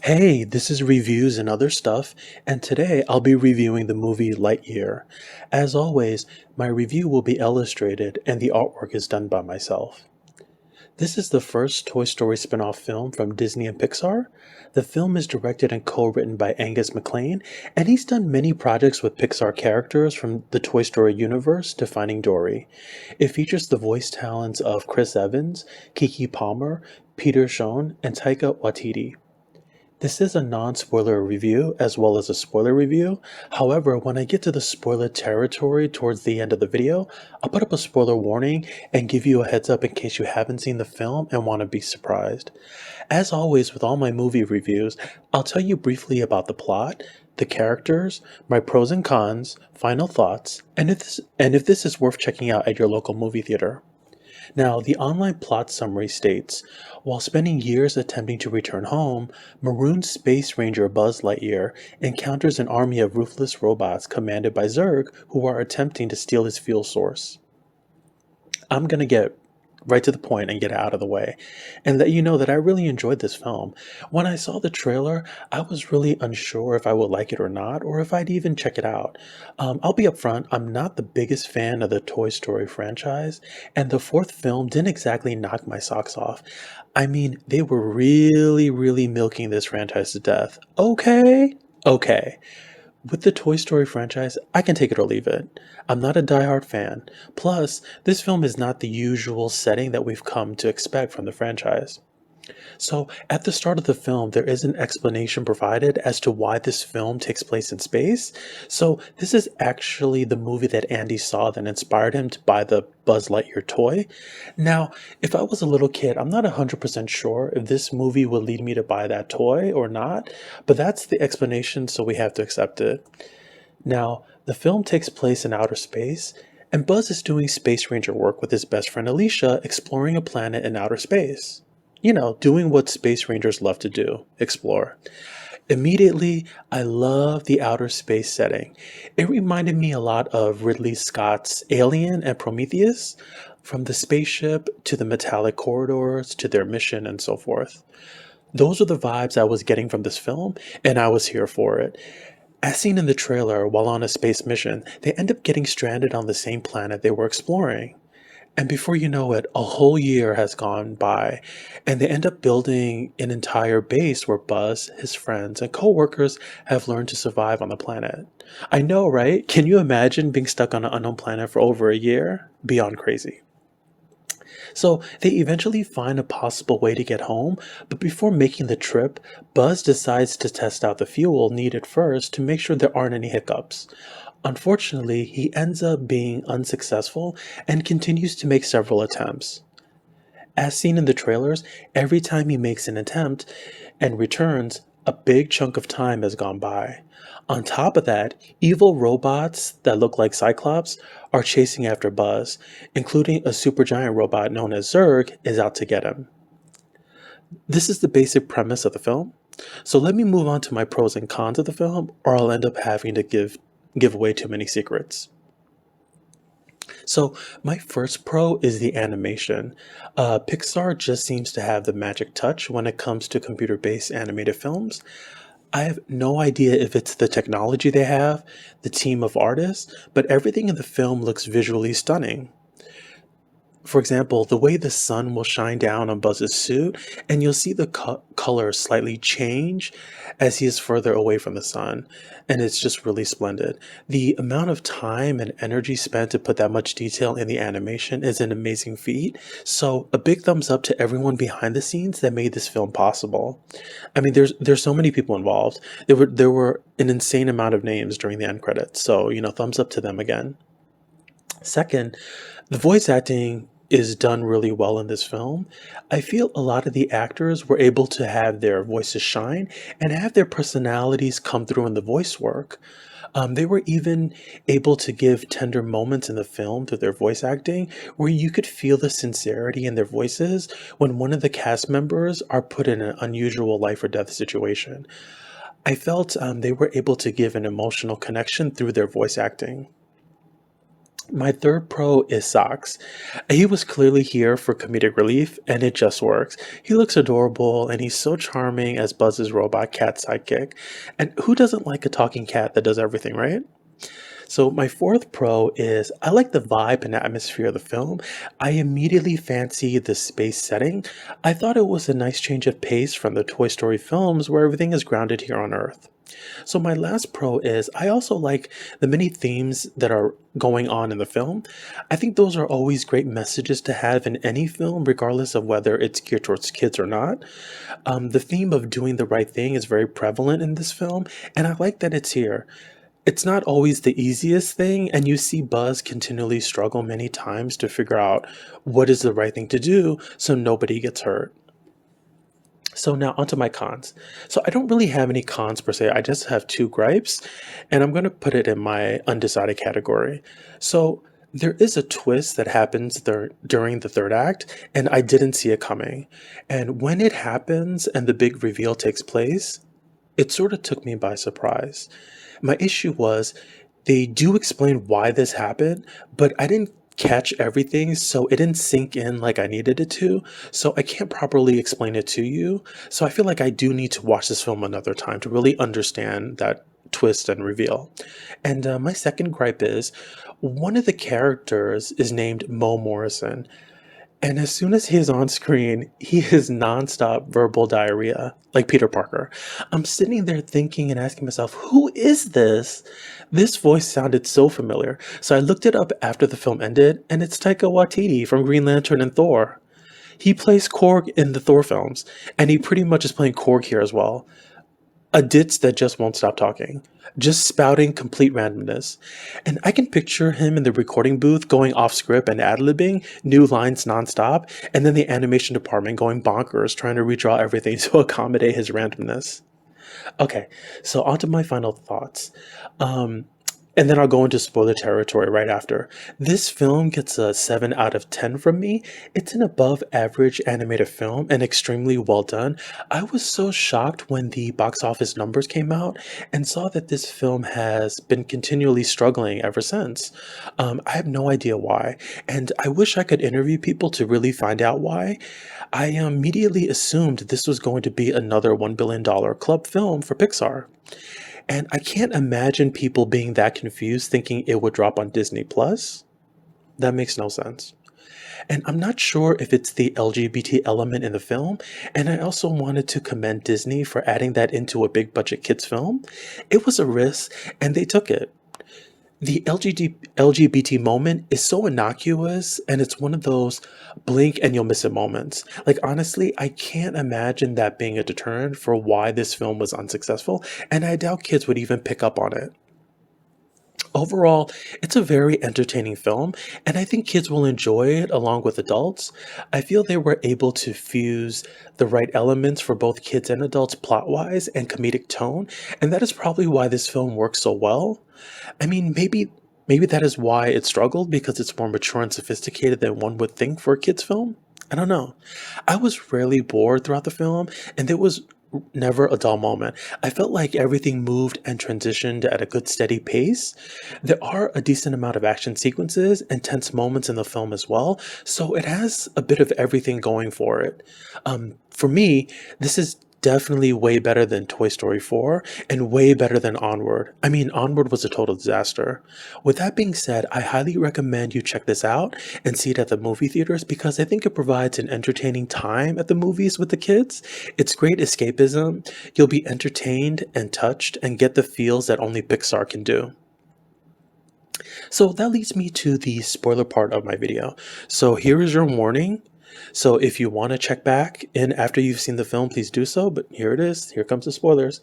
Hey, this is Reviews and Other Stuff, and today I'll be reviewing the movie Lightyear. As always, my review will be illustrated and the artwork is done by myself. This is the first Toy Story spin-off film from Disney and Pixar. The film is directed and co-written by Angus MacLane, and he's done many projects with Pixar characters from the Toy Story universe to Finding Dory. It features the voice talents of Chris Evans, Kiki Palmer, Peter Schoen, and Taika Waititi. This is a non-spoiler review as well as a spoiler review. However, when I get to the spoiler territory towards the end of the video, I'll put up a spoiler warning and give you a heads up in case you haven't seen the film and want to be surprised. As always with all my movie reviews, I'll tell you briefly about the plot, the characters, my pros and cons, final thoughts, and if this is worth checking out at your local movie theater. Now, the online plot summary states, while spending years attempting to return home, marooned Space Ranger Buzz Lightyear encounters an army of ruthless robots commanded by Zurg who are attempting to steal his fuel source. I'm going to get right to the point and get it out of the way and let you know that I really enjoyed this film. When I saw the trailer, I was really unsure if I would like it or not, or if I'd even check it out. I'll be upfront, I'm not the biggest fan of the Toy Story franchise, and the fourth film didn't exactly knock my socks off. I mean, they were really milking this franchise to death. Okay. With the Toy Story franchise, I can take it or leave it. I'm not a diehard fan. Plus, this film is not the usual setting that we've come to expect from the franchise. So, at the start of the film, there is an explanation provided as to why this film takes place in space. So, this is actually the movie that Andy saw that inspired him to buy the Buzz Lightyear toy. Now, if I was a little kid, I'm not 100% sure if this movie would lead me to buy that toy or not, but that's the explanation, so we have to accept it. Now, the film takes place in outer space, and Buzz is doing Space Ranger work with his best friend Alicia, exploring a planet in outer space. You know, doing what Space Rangers love to do, explore. Immediately, I love the outer space setting. It reminded me a lot of Ridley Scott's Alien and Prometheus, from the spaceship to the metallic corridors to their mission and so forth. Those are the vibes I was getting from this film, and I was here for it. As seen in the trailer, while on a space mission, they end up getting stranded on the same planet they were exploring. And before you know it, a whole year has gone by, and they end up building an entire base where Buzz, his friends, and coworkers have learned to survive on the planet. I know, right? Can you imagine being stuck on an unknown planet for over a year? Beyond crazy. So they eventually find a possible way to get home, but before making the trip, Buzz decides to test out the fuel needed first to make sure there aren't any hiccups. Unfortunately, he ends up being unsuccessful and continues to make several attempts. As seen in the trailers, every time he makes an attempt and returns, a big chunk of time has gone by. On top of that, evil robots that look like Cyclops are chasing after Buzz, including a supergiant robot known as Zurg is out to get him. This is the basic premise of the film. So let me move on to my pros and cons of the film, or I'll end up having to give away too many secrets. So my first pro is the animation. Pixar just seems to have the magic touch when it comes to computer-based animated films. I have no idea if it's the technology they have, the team of artists, but everything in the film looks visually stunning. For example, the way the sun will shine down on Buzz's suit, and you'll see the color slightly change as he is further away from the sun, and it's just really splendid. The amount of time and energy spent to put that much detail in the animation is an amazing feat, so a big thumbs up to everyone behind the scenes that made this film possible. I mean, there's so many people involved. There were an insane amount of names during the end credits, so, thumbs up to them again. Second, the voice acting is done really well in this film. I feel a lot of the actors were able to have their voices shine and have their personalities come through in the voice work. They were even able to give tender moments in the film through their voice acting where you could feel the sincerity in their voices when one of the cast members are put in an unusual life or death situation. I felt they were able to give an emotional connection through their voice acting. My third pro is socks. He was clearly here for comedic relief, and it just works. He looks adorable, and he's so charming as Buzz's robot cat sidekick. And who doesn't like a talking cat that does everything, right? So my fourth pro is I like the vibe and atmosphere of the film. I immediately fancy the space setting. I thought it was a nice change of pace from the Toy Story films where everything is grounded here on Earth. So my last pro is I also like the many themes that are going on in the film. I think those are always great messages to have in any film, regardless of whether it's geared towards kids or not. The theme of doing the right thing is very prevalent in this film, and I like that it's here. It's not always the easiest thing, and you see Buzz continually struggle many times to figure out what is the right thing to do so nobody gets hurt. So now onto my cons. So I don't really have any cons per se. I just have two gripes, and I'm going to put it in my undecided category. So there is a twist that happens there during the third act, and I didn't see it coming. And when it happens and the big reveal takes place, it sort of took me by surprise. My issue was they do explain why this happened, but I didn't catch everything, so it didn't sink in like I needed it to. So I can't properly explain it to you. So I feel like I do need to watch this film another time to really understand that twist and reveal. And my second gripe is one of the characters is named Mo Morrison. And as soon as he is on screen, he is nonstop verbal diarrhea, like Peter Parker. I'm sitting there thinking and asking myself, who is this? This voice sounded so familiar. So I looked it up after the film ended, and it's Taika Waititi from Green Lantern and Thor. He plays Korg in the Thor films, and he pretty much is playing Korg here as well. A ditz that just won't stop talking, just spouting complete randomness. And I can picture him in the recording booth going off script and ad-libbing new lines nonstop, and then the animation department going bonkers trying to redraw everything to accommodate his randomness. Okay, so on to my final thoughts. And then I'll go into spoiler territory right after. This film gets a 7 out of 10 from me. It's an above average animated film and extremely well done. I was so shocked when the box office numbers came out and saw that this film has been continually struggling ever since. I have no idea why, and I wish I could interview people to really find out why. I immediately assumed this was going to be another $1 billion club film for Pixar. And I can't imagine people being that confused thinking it would drop on Disney Plus. That makes no sense. And I'm not sure if it's the LGBT element in the film, and I also wanted to commend Disney for adding that into a big budget kids film. It was a risk, and they took it. The LGBT moment is so innocuous, and it's one of those blink and you'll miss it moments. Like, honestly, I can't imagine that being a deterrent for why this film was unsuccessful, and I doubt kids would even pick up on it. Overall, it's a very entertaining film, and I think kids will enjoy it along with adults. I feel they were able to fuse the right elements for both kids and adults plot wise and comedic tone, and that is probably why this film works so well. I mean, maybe that is why it struggled because it's more mature and sophisticated than one would think for a kids film. I don't know. I was rarely bored throughout the film, and there was never a dull moment. I felt like everything moved and transitioned at a good steady pace. There are a decent amount of action sequences and tense moments in the film as well, so it has a bit of everything going for it. For me, this is definitely way better than Toy Story 4 and way better than Onward. I mean, Onward was a total disaster. With that being said, I highly recommend you check this out and see it at the movie theaters because I think it provides an entertaining time at the movies with the kids. It's great escapism. You'll be entertained and touched and get the feels that only Pixar can do. So that leads me to the spoiler part of my video. So here is your warning. So if you want to check back in after you've seen the film, please do so. But here it is. Here comes the spoilers.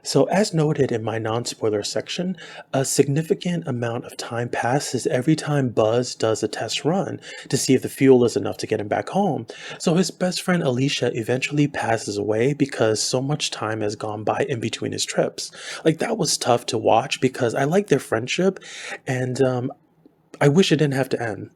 So as noted in my non-spoiler section, a significant amount of time passes every time Buzz does a test run to see if the fuel is enough to get him back home. So his best friend Alicia eventually passes away because so much time has gone by in between his trips. Like, that was tough to watch because I like their friendship, and I wish it didn't have to end.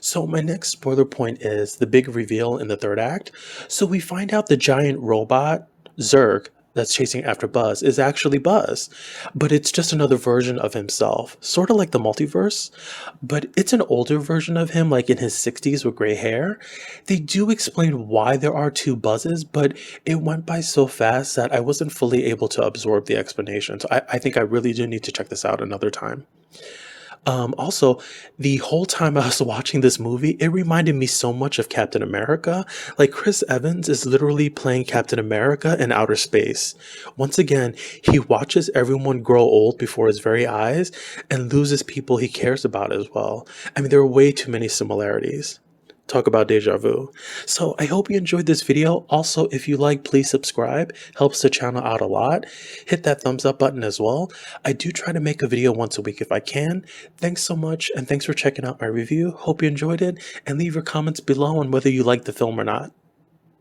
So my next spoiler point is the big reveal in the third act. So we find out the giant robot, Zurg, that's chasing after Buzz is actually Buzz, but it's just another version of himself, sort of like the multiverse, but it's an older version of him, like in his 60s with gray hair. They do explain why there are two Buzzes, but it went by so fast that I wasn't fully able to absorb the explanation. So I think I really do need to check this out another time. Also, the whole time I was watching this movie, it reminded me so much of Captain America. Like, Chris Evans is literally playing Captain America in outer space. Once again, he watches everyone grow old before his very eyes and loses people he cares about as well. I mean, there are way too many similarities. Talk about deja vu. So I hope you enjoyed this video. Also, if you like, please subscribe. Helps the channel out a lot. Hit that thumbs up button as well. I do try to make a video once a week if I can. Thanks so much, and thanks for checking out my review. Hope you enjoyed it, and leave your comments below on whether you liked the film or not.